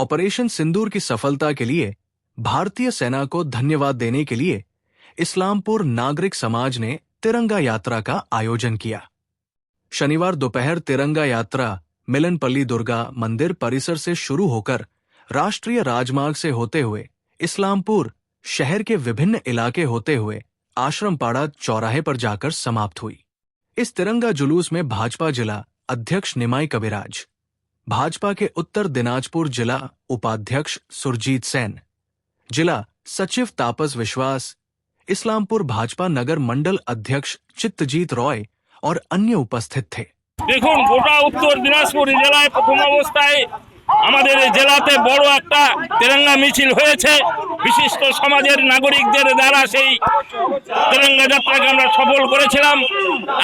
Operation सिंदूर की सफलता के लिए भारतीय सेना को धन्यवाद देने के लिए इस्लामपुर नागरिक समाज ने तिरंगा यात्रा का आयोजन किया। शनिवार दोपहर तिरंगा यात्रा मिलनपल्ली दुर्गा मंदिर परिसर से शुरू होकर राष्ट्रीय राजमार्ग से होते हुए इस्लामपुर शहर के विभिन्न इलाके होते हुए आश्रमपाड़ा चौराहे पर जाकर समाप्त हुई। इस तिरंगा जुलूस में भाजपा जिला अध्यक्ष निमाई कविराज, भाजपा के उत्तर दिनाजपुर जिला उपाध्यक्ष सुरजीत सेन, जिला सचिव तापस विश्वास, इस्लामपुर भाजपा नगर मंडल अध्यक्ष चित्तजीत रॉय और अन्य उपस्थित थे। देखुन गोटा उत्तर दिनाजपुर जिलाय प्रथम अवस्थाय আমাদের জেলাতে বড় একটা তিরঙ্গা মিছিল হয়েছে। বিশিষ্ট সমাজের নাগরিকদের দ্বারা সেই তিরঙ্গা যাত্রাকে আমরা সফল করেছিলাম।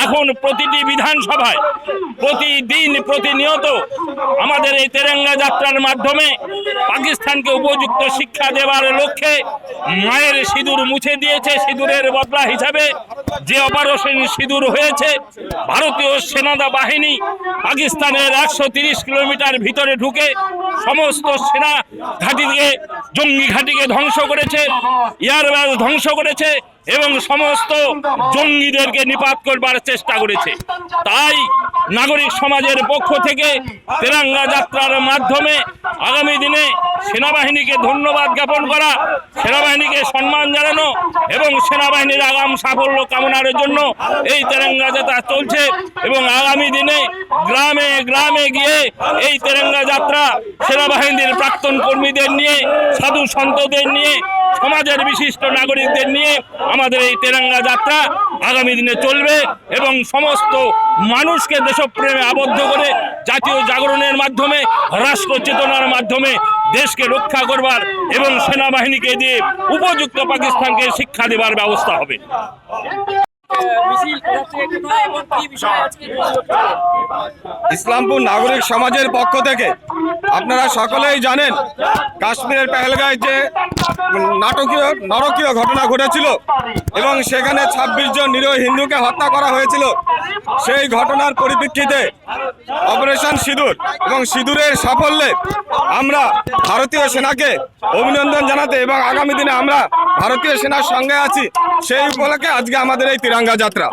এখন প্রতিটি বিধানসভায় প্রতিদিন প্রতিনিয়ত আমাদের এই তিরঙ্গা যাত্রার মাধ্যমে পাকিস্তানকে উপযুক্ত শিক্ষা দেওয়ার লক্ষ্যে মায়ের সিঁদুর মুছে দিয়েছে। সিঁদুরের বদলা হিসাবে যে অপারেশন সিঁদুর হয়েছে, ভারতীয় সেনা বাহিনী পাকিস্তানের 130 কিলোমিটার ভিতরে ঢুকে সমস্ত সেনা ঘাঁটিকে, জঙ্গি ঘাঁটিকে ধ্বংস করেছে, এয়ারবেস ধ্বংস করেছে এবং সমস্ত জঙ্গিদেরকে নিপাত করবার চেষ্টা করেছে। তাই নাগরিক সমাজের পক্ষ থেকে তিরঙ্গা যাত্রার মাধ্যমে আগামী দিনে সেনাবাহিনীকে ধন্যবাদ জ্ঞাপন করা, সেনাবাহিনীকে সম্মান জানানো এবং সেনাবাহিনীর আগাম সাফল্য কামনার জন্য এই তিরঙ্গা যাত্রা চলছে। এবং আগামী দিনে গ্রামে গ্রামে গিয়ে এই তিরঙ্গা যাত্রা সেনাবাহিনীর প্রাক্তন কর্মীদের নিয়ে, সাধু সন্তদের নিয়ে, সমাজের বিশিষ্ট নাগরিকদের নিয়ে আমাদের এই তিরঙ্গা যাত্রা আগামী দিনে চলবে এবং সমস্ত মানুষকে দেশপ্রেমে আবদ্ধ করে জাতীয় জাগরণের মাধ্যমে, রাষ্ট্র চেতনার মাধ্যমে দেশকে রক্ষা করবার এবং সেনাবাহিনীকে দিয়ে উপযুক্ত পাকিস্তানকে শিক্ষা দেবার ব্যবস্থা হবে। ইসলামপুর নাগরিক সমাজের পক্ষ থেকে আপনারা সকলেই জানেন, কাশ্মীরের পেহেলগাঁয়ে যে নরকীয় ঘটনা ঘটেছিল এবং সেখানে 26 জন নিরীহ হিন্দুকে হত্যা করা হয়েছিল। সেই ঘটনার পরিপ্রেক্ষিতে অপারেশন সিঁদুর এবং সিঁদুরের সাফল্যে আমরা ভারতীয় সেনাকে অভিনন্দন জানাতে এবং আগামী দিনে আমরা ভারতীয় সেনার সঙ্গে আছি, সেই উপলক্ষে আজকে আমাদের এই তিরঙ্গা যাত্রা।